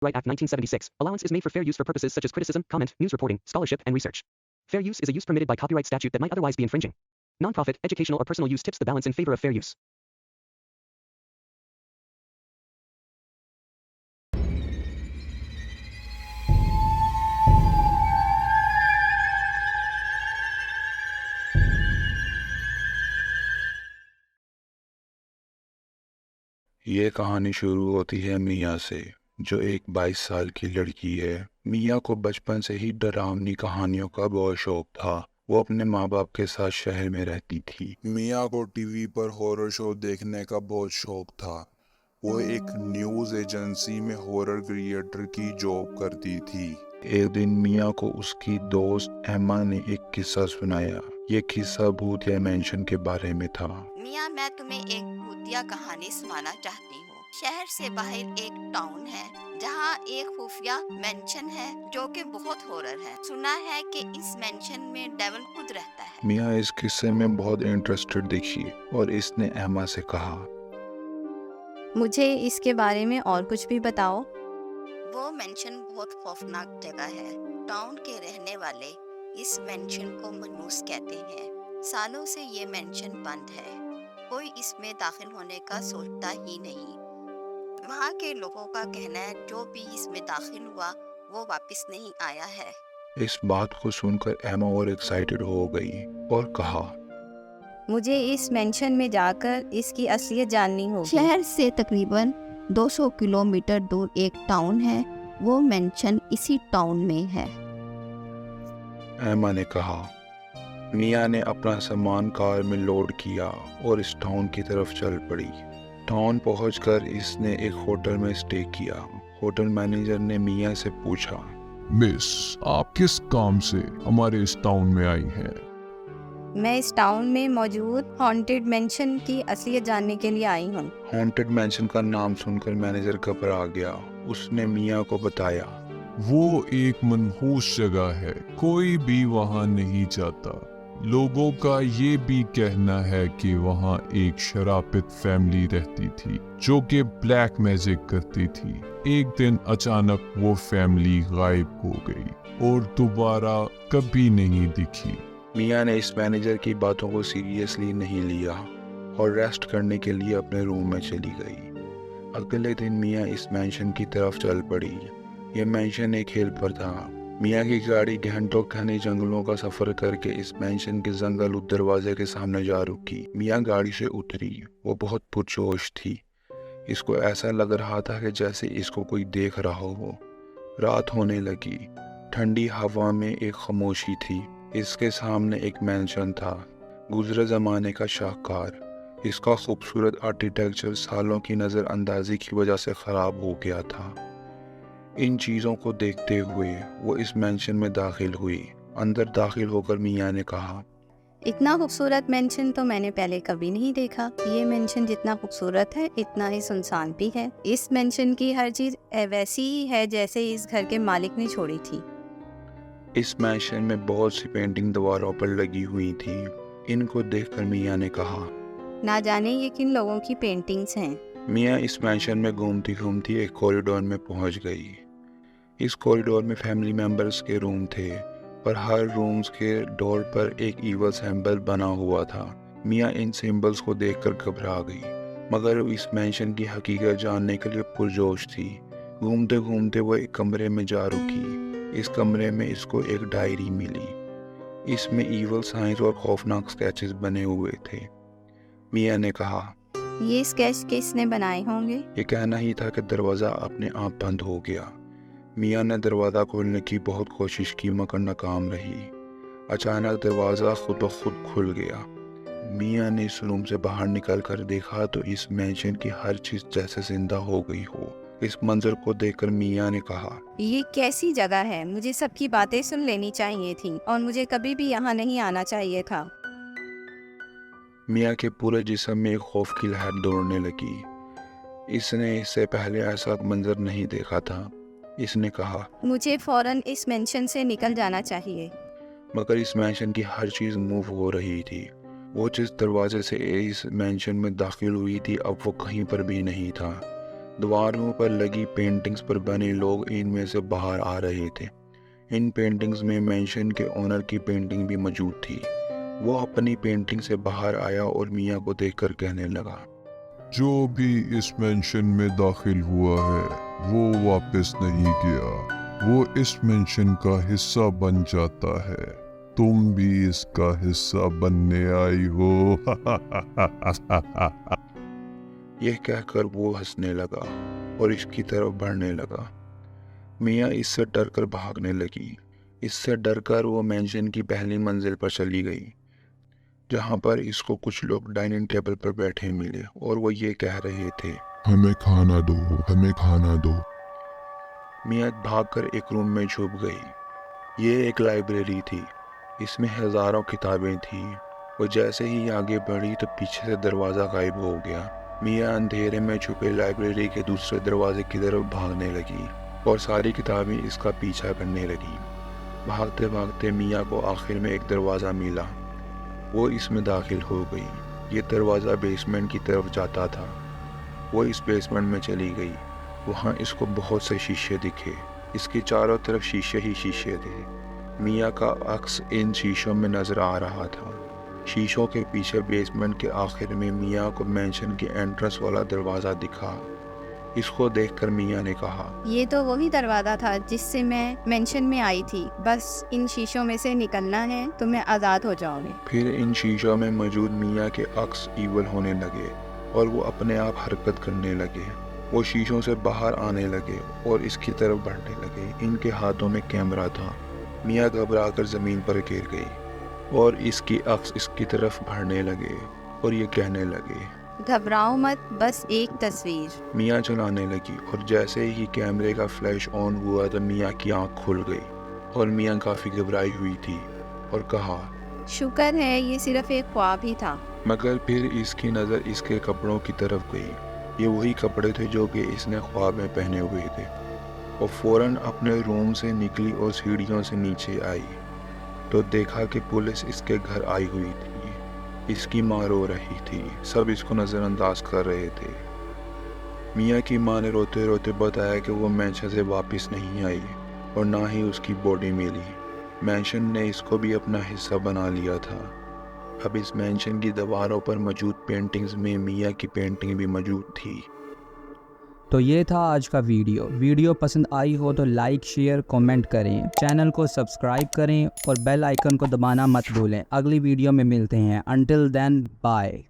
Copyright Act 1976. Allowance is made for fair use for purposes such as criticism, comment, news reporting, scholarship, and research. Fair use is a use permitted by copyright statute that might otherwise be infringing. Nonprofit, educational, or personal use tips the balance in favor of fair use. ये कहानी शुरू होती है मियाँ से, जो एक 22 साल की लड़की है। मियाँ को बचपन से ही डरावनी कहानियों का बहुत शौक था। वो अपने माँ बाप के साथ शहर में रहती थी। मियाँ को टीवी पर हॉरर शो देखने का बहुत शौक था। वो एक न्यूज़ एजेंसी में हॉरर क्रिएटर की जॉब करती थी। एक दिन मियाँ को उसकी दोस्त एमा ने एक किस्सा सुनाया। ये किस्सा भूतिया मेंशन के बारे में था। मियाँ, मैं तुम्हें एक भूतिया कहानी सुनाना चाहती हूँ। शहर से बाहर एक टाउन है जहाँ एक खुफिया मेंशन है जो कि बहुत हॉरर है। सुना है कि इस मेंशन में डेविल खुद रहता है। मियाँ इस किस्से में बहुत इंटरेस्टेड दिखी और इसने एमा से कहा, मुझे इसके बारे में और कुछ भी बताओ। वो मेंशन बहुत खौफनाक जगह है। टाउन के रहने वाले इस मेंशन को मनूस कहते हैं। सालों से ये मेंशन बंद है। कोई इसमें दाखिल होने का सोचता ही नहीं। वहाँ के लोगों का कहना है जो भी इसमें दाखिल हुआ वो वापस नहीं आया है। इस बात को सुनकर एमा और एक्साइटेड हो गई और कहा, मुझे इस मेंशन में जाकर इसकी असलियत जाननी होगी। शहर से तकरीबन 200 किलोमीटर दूर एक टाउन है। वो मेंशन इसी टाउन में है। एमा ने कहा। मियाँ ने अपना सामान कार में लोड किया और इस टाउन की तरफ चल पड़ी। टाउन पहुंचकर इसने एक होटल में स्टे किया। होटल मैनेजर ने मियाँ से पूछा, मिस, आप किस काम से हमारे इस टाउन में आई हैं? मैं इस टाउन में मौजूद हॉन्टेड मेंशन की असलियत जानने के लिए आई हूँ। हॉन्टेड मैंशन का नाम सुनकर मैनेजर घबरा गया। उसने मियाँ को बताया, वो एक मनहूस जगह है, कोई भी वहाँ नहीं जाता। लोगों का ये भी कहना है कि वहाँ एक शराबित फैमिली रहती थी जो कि ब्लैक मैजिक करती थी। एक दिन अचानक वो फैमिली गायब हो गई और दोबारा कभी नहीं दिखी। मियाँ ने इस मैनेजर की बातों को सीरियसली नहीं लिया और रेस्ट करने के लिए अपने रूम में चली गई। अगले दिन मियाँ इस मैंशन की तरफ चल पड़ी। यह मैंशन एक हिल पर था। मियाँ की गाड़ी घंटों घने जंगलों का सफर करके इस मैंशन के जंगल दरवाजे के सामने जा रुकी। मियाँ गाड़ी से उतरी। वो बहुत पुरजोश थी। इसको ऐसा लग रहा था कि जैसे इसको कोई देख रहा हो। रात होने लगी। ठंडी हवा में एक खामोशी थी। इसके सामने एक मैंशन था, गुजरे ज़माने का शाहकार। इसका खूबसूरत आर्किटेक्चर सालों की नज़रअंदाजी की वजह से ख़राब हो गया था। इन चीज़ों को देखते हुए वो इस मैंशन में दाखिल हुई। अंदर दाखिल होकर मियाँ ने कहा, इतना खूबसूरत मेंशन तो मैंने पहले कभी नहीं देखा। ये मेंशन जितना खूबसूरत है इतना ही सुनसान भी है। इस मेंशन की हर चीज़ वैसी ही है जैसे इस घर के मालिक ने छोड़ी थी। इस मैंशन में बहुत सी पेंटिंग दीवारों पर लगी हुई थी। इनको देखकर मियाँ ने कहा, ना जाने ये किन लोगों की पेंटिंग्स हैं। मियाँ इस मैंशन में घूमती घूमती एक कॉरिडोर में पहुंच गई। इस कॉरिडोर में फैमिली मेंबर्स के रूम थे, पर हर रूम्स के डोर पर एक ईवल सिंबल बना हुआ था। मियाँ इन सिंबल्स को देखकर घबरा गई, मगर इस मैंशन की हकीकत जानने के लिए पुरजोश थी। घूमते घूमते वो एक कमरे में जा रुकी। इस कमरे में इसको एक डायरी मिली। इसमें ईवल साइंस और खौफनाक स्केचेस बने हुए थे। मियाँ ने कहा, ये स्केच किसने बनाए होंगे? ये कहना ही था कि दरवाज़ा अपने आप बंद हो गया। मियाँ ने दरवाज़ा खोलने की बहुत कोशिश की मगर नाकाम रही। अचानक दरवाज़ा खुद ब खुद खुल गया। मियाँ ने इस रूम से बाहर निकल कर देखा तो इस मैंशन की हर चीज़ जैसे जिंदा हो गई हो। इस मंजर को देखकर मियाँ ने कहा, ये कैसी जगह है? मुझे सबकी बातें सुन लेनी चाहिए थी और मुझे कभी भी यहाँ नहीं आना चाहिए था। मियाँ के पूरे जिस्म में एक खौफ की लहर दौड़ने लगी। इसने इससे पहले ऐसा मंजर नहीं देखा था। इसने कहा, मुझे फौरन इस मेंशन से निकल जाना चाहिए। मगर इस मैंशन की हर चीज़ मूव हो रही थी। वो जिस दरवाजे से इस मैंशन में दाखिल हुई थी अब वो कहीं पर भी नहीं था। दीवारों पर लगी पेंटिंग्स पर बने लोग इनमें से बाहर आ रहे थे। इन पेंटिंग्स में मेंशन के ओनर की पेंटिंग भी मौजूद थी। वो अपनी पेंटिंग से बाहर आया और मियाँ को देखकर कहने लगा, जो भी इस मेंशन में दाखिल हुआ है वो वापस नहीं गया, वो इस मेंशन का हिस्सा बन जाता है। तुम भी इसका हिस्सा बनने आई हो। यह कहकर वो हंसने लगा और इसकी तरफ बढ़ने लगा। मियाँ इससे डरकर भागने लगी। इससे डरकर वो मेंशन की पहली मंजिल पर चली गई, जहाँ पर इसको कुछ लोग डाइनिंग टेबल पर बैठे मिले और वो ये कह रहे थे, हमें खाना दो, हमें खाना दो। मियाँ भागकर एक रूम में छुप गई। ये एक लाइब्रेरी थी। इसमें हज़ारों किताबें थीं। वो जैसे ही आगे बढ़ी तो पीछे से दरवाज़ा गायब हो गया। मियाँ अंधेरे में छुपे लाइब्रेरी के दूसरे दरवाजे की तरफ भागने लगी और सारी किताबें इसका पीछा करने लगी। भागते भागते मियाँ को आखिर में एक दरवाज़ा मिला। वो इसमें दाखिल हो गई। ये दरवाज़ा बेसमेंट की तरफ जाता था। वो इस बेसमेंट में चली गई। वहाँ इसको बहुत से शीशे दिखे। इसके चारों तरफ शीशे ही शीशे थे। मियाँ का अक्स इन शीशों में नज़र आ रहा था। शीशों के पीछे बेसमेंट के आखिर में मियाँ को मेंशन के एंट्रेंस वाला दरवाज़ा दिखा। इसको देखकर मियाँ ने कहा, ये तो वही दरवाज़ा था जिससे मैं मेंशन में आई थी। बस इन शीशों में से निकलना है तो मैं आज़ाद हो जाऊंगी। फिर इन शीशों में मौजूद मियाँ के अक्स ईवल होने लगे और वो अपने आप हरकत करने लगे। वो शीशों से बाहर आने लगे और इसकी तरफ बढ़ने लगे। इनके हाथों में कैमरा था। मियाँ घबराकर ज़मीन पर गिर गई और इसकी अक्स इसकी तरफ बढ़ने लगे और ये कहने लगे, घबराओ मत, बस एक तस्वीर। मियाँ चलाने लगी और जैसे ही कैमरे का फ्लैश ऑन हुआ तो मियाँ की आंख खुल गई और मियाँ काफ़ी घबराई हुई थी और कहा, शुक्र है ये सिर्फ एक ख्वाब ही था। मगर फिर इसकी नज़र इसके कपड़ों की तरफ गई। ये वही कपड़े थे जो कि इसने ख्वाब में पहने हुए थे। और फ़ौरन अपने रूम से निकली और सीढ़ियों से नीचे आई तो देखा कि पुलिस इसके घर आई हुई थी। इसकी माँ रो रही थी। सब इसको नज़रअंदाज कर रहे थे। मियाँ की माँ ने रोते रोते बताया कि वो मेंशन से वापस नहीं आई और ना ही उसकी बॉडी मिली। मेंशन ने इसको भी अपना हिस्सा बना लिया था। अब इस मेंशन की दीवारों पर मौजूद पेंटिंग्स में मियाँ की पेंटिंग भी मौजूद थी। तो ये था आज का वीडियो पसंद आई हो तो लाइक शेयर कमेंट करें, चैनल को सब्सक्राइब करें और बेल आइकन को दबाना मत भूलें। अगली वीडियो में मिलते हैं। Until then bye.